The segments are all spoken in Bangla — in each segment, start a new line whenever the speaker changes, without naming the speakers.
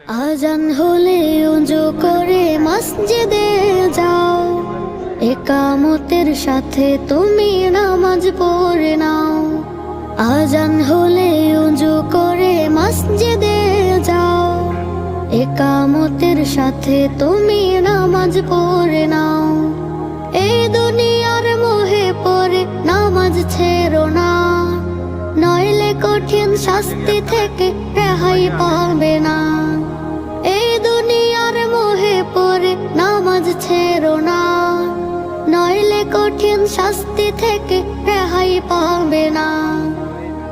আজান হলে ওযু করে মসজিদে যাও, ইকামতের সাথে তুমি নামাজ পড়ে নাও। আজান হলে ওযু করে মসজিদে যাও, ইকামতের সাথে তুমি নামাজ পড়ে নাও। এই দুনিয়ার মোহে পড়ে নামাজ ছেড়ো না, নইলে কঠিন শাস্তি থেকে রেহাই পাবে না। এই দুনিয়ার মোহে পড়ে নামাজ ছেড়ো না, নইলে কঠিন শাস্তি থেকে রেহাই পাবে না।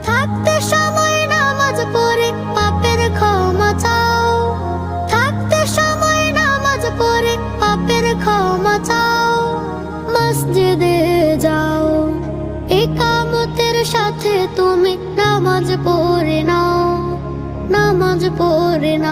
থাকতে সময় নামাজ পড়ে পাপের ক্ষমা চাও, থাকতে সময় নামাজ পড়ে পাপের ক্ষমা চাও। মসজিদে যাও, ইকামতের সাথে তুমি নামাজ পড়ে নাও, নামাজ পড়ে নাও।